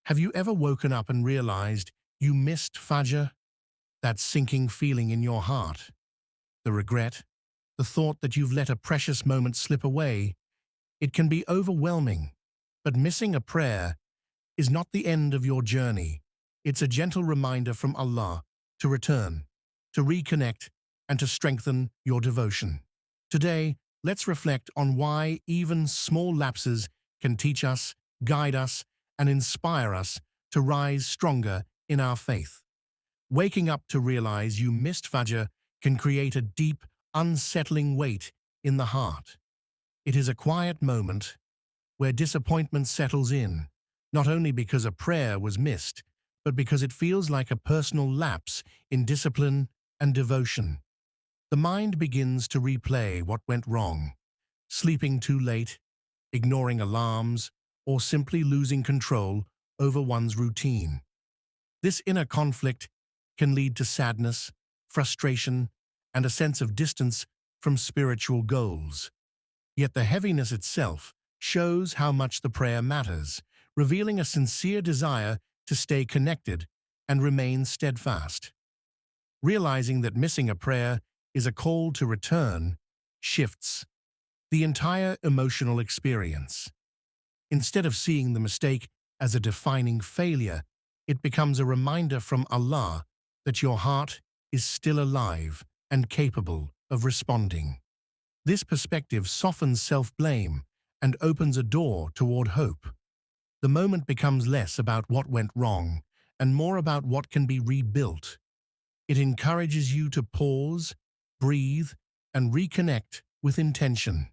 Have you ever woken up and realized you missed Fajr? That sinking feeling in your heart, the regret, the thought that you've let a precious moment slip away. It can be overwhelming, but missing a prayer is not the end of your journey. It's a gentle reminder from Allah to return, to reconnect, and to strengthen your devotion. Today, let's reflect on why even small lapses can teach us, guide us, and inspire us to rise stronger in our faith. Waking up to realize you missed Fajr can create a deep, unsettling weight in the heart. It is a quiet moment where disappointment settles in, not only because a prayer was missed, but because it feels like a personal lapse in discipline and devotion. The mind begins to replay what went wrong, sleeping too late, ignoring alarms, or simply losing control over one's routine. This inner conflict can lead to sadness, frustration, and a sense of distance from spiritual goals. Yet the heaviness itself shows how much the prayer matters, revealing a sincere desire to stay connected and remain steadfast. Realizing that missing a prayer is a call to return shifts the entire emotional experience. Instead of seeing the mistake as a defining failure, it becomes a reminder from Allah that your heart is still alive and capable of responding. This perspective softens self-blame and opens a door toward hope. The moment becomes less about what went wrong and more about what can be rebuilt. It encourages you to pause, breathe, and reconnect with intention.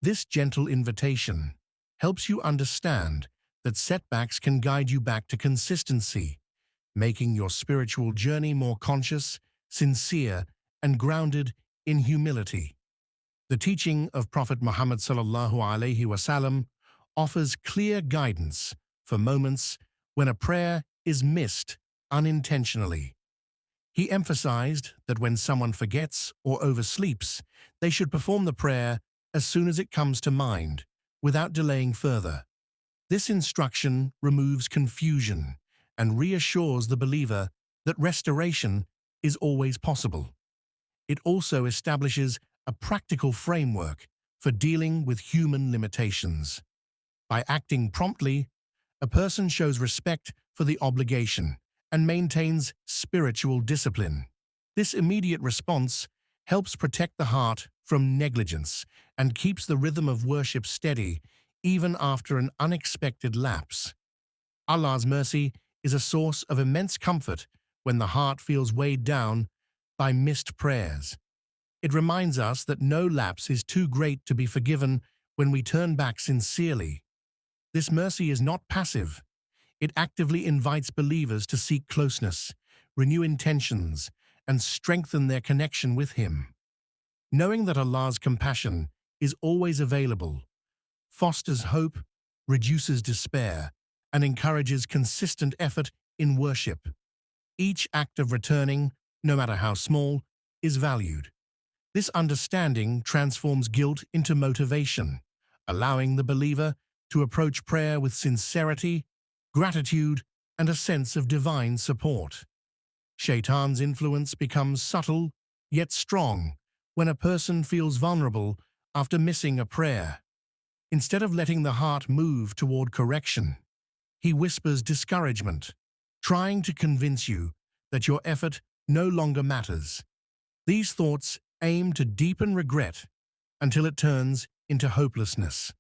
This gentle invitation helps you understand that setbacks can guide you back to consistency, making your spiritual journey more conscious, sincere, and grounded in humility. The teaching of Prophet Muhammad ﷺ offers clear guidance for moments when a prayer is missed unintentionally. He emphasized that when someone forgets or oversleeps, they should perform the prayer as soon as it comes to mind, without delaying further. This instruction removes confusion and reassures the believer that restoration is always possible. It also establishes a practical framework for dealing with human limitations. By acting promptly, a person shows respect for the obligation and maintains spiritual discipline. This immediate response helps protect the heart from negligence and keeps the rhythm of worship steady even after an unexpected lapse. Allah's mercy is a source of immense comfort when the heart feels weighed down by missed prayers. It reminds us that no lapse is too great to be forgiven when we turn back sincerely. This mercy is not passive. It actively invites believers to seek closeness, renew intentions, and strengthen their connection with Him. Knowing that Allah's compassion is always available fosters hope, reduces despair, and encourages consistent effort in worship. Each act of returning, no matter how small, is valued. This understanding transforms guilt into motivation, allowing the believer to approach prayer with sincerity, gratitude, and a sense of divine support. Shaitan's influence becomes subtle, yet strong, when a person feels vulnerable after missing a prayer. Instead of letting the heart move toward correction, he whispers discouragement, trying to convince you that your effort no longer matters. These thoughts aim to deepen regret until it turns into hopelessness.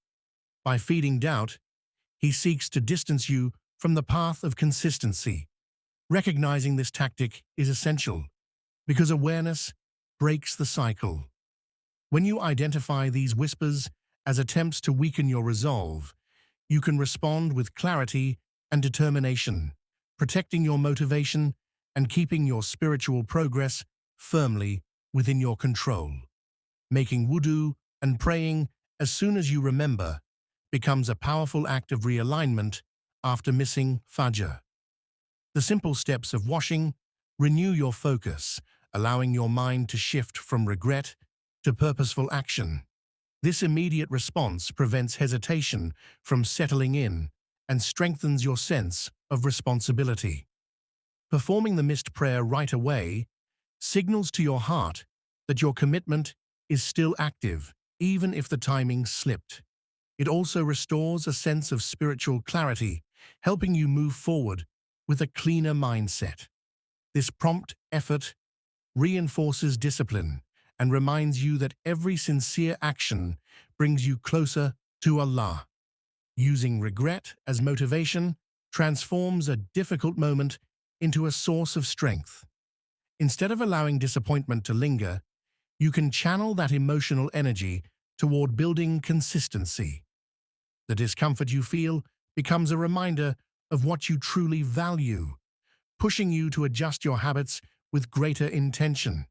By feeding doubt, he seeks to distance you from the path of consistency. Recognizing this tactic is essential because awareness breaks the cycle. When you identify these whispers as attempts to weaken your resolve, you can respond with clarity and determination, protecting your motivation and keeping your spiritual progress firmly within your control. Making wudu and praying as soon as you remember becomes a powerful act of realignment after missing Fajr. The simple steps of washing renew your focus, allowing your mind to shift from regret to purposeful action. This immediate response prevents hesitation from settling in and strengthens your sense of responsibility. Performing the missed prayer right away signals to your heart that your commitment is still active, even if the timing slipped. It also restores a sense of spiritual clarity, helping you move forward with a cleaner mindset. This prompt effort reinforces discipline and reminds you that every sincere action brings you closer to Allah. Using regret as motivation transforms a difficult moment into a source of strength. Instead of allowing disappointment to linger, you can channel that emotional energy toward building consistency. The discomfort you feel becomes a reminder of what you truly value, pushing you to adjust your habits with greater intention.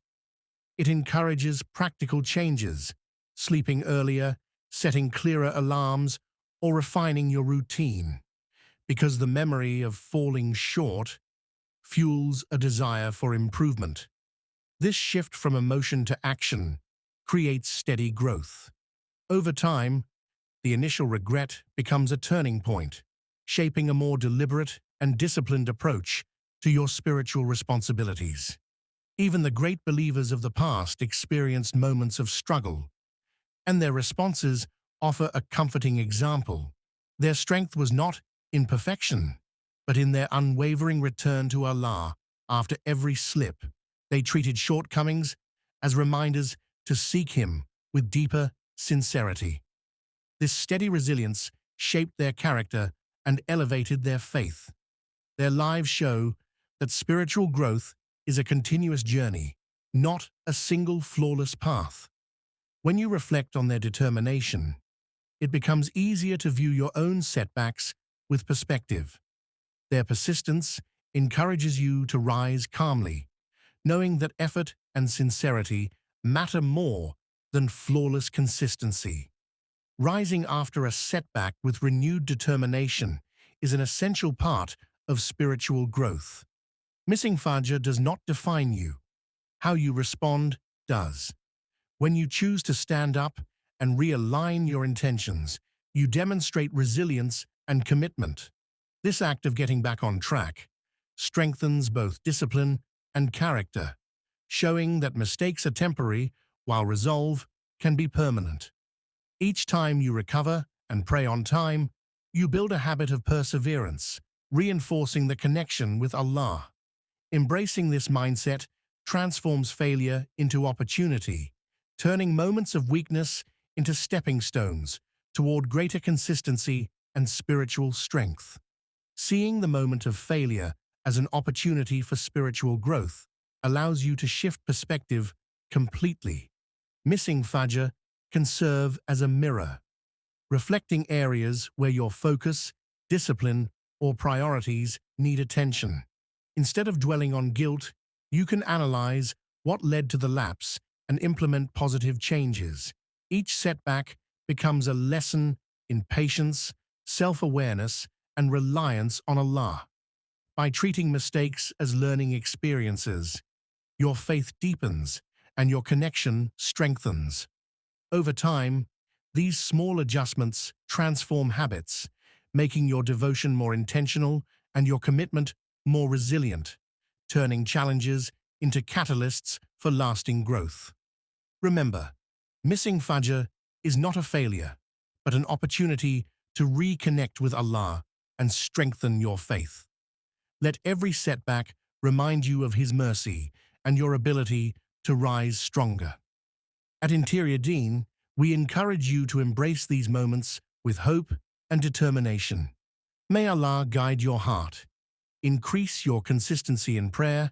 It encourages practical changes, sleeping earlier, setting clearer alarms, or refining your routine, because the memory of falling short fuels a desire for improvement. This shift from emotion to action creates steady growth. Over time, the initial regret becomes a turning point, shaping a more deliberate and disciplined approach to your spiritual responsibilities. Even the great believers of the past experienced moments of struggle, and their responses offer a comforting example. Their strength was not in perfection, but in their unwavering return to Allah after every slip. They treated shortcomings as reminders to seek Him with deeper sincerity. This steady resilience shaped their character and elevated their faith. Their lives show that spiritual growth is a continuous journey, not a single flawless path. When you reflect on their determination, it becomes easier to view your own setbacks with perspective. Their persistence encourages you to rise calmly, knowing that effort and sincerity matter more than flawless consistency. Rising after a setback with renewed determination is an essential part of spiritual growth. Missing Fajr does not define you. How you respond does. When you choose to stand up and realign your intentions, you demonstrate resilience and commitment. This act of getting back on track strengthens both discipline and character, showing that mistakes are temporary while resolve can be permanent. Each time you recover and pray on time, you build a habit of perseverance, reinforcing the connection with Allah. Embracing this mindset transforms failure into opportunity, turning moments of weakness into stepping stones toward greater consistency and spiritual strength. Seeing the moment of failure as an opportunity for spiritual growth allows you to shift perspective completely. Missing Fajr can serve as a mirror, reflecting areas where your focus, discipline, or priorities need attention. Instead of dwelling on guilt, you can analyze what led to the lapse and implement positive changes. Each setback becomes a lesson in patience, self-awareness, and reliance on Allah. By treating mistakes as learning experiences, your faith deepens and your connection strengthens. Over time, these small adjustments transform habits, making your devotion more intentional and your commitment more resilient, turning challenges into catalysts for lasting growth. Remember, missing Fajr is not a failure, but an opportunity to reconnect with Allah and strengthen your faith. Let every setback remind you of His mercy and your ability to rise stronger. At Interior Deen, we encourage you to embrace these moments with hope and determination. May Allah guide your heart, increase your consistency in prayer,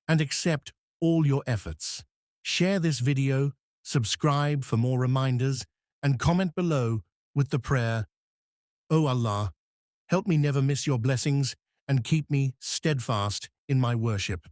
and accept all your efforts. Share this video, subscribe for more reminders, and comment below with the prayer, "O Allah, help me never miss your blessings and keep me steadfast in my worship."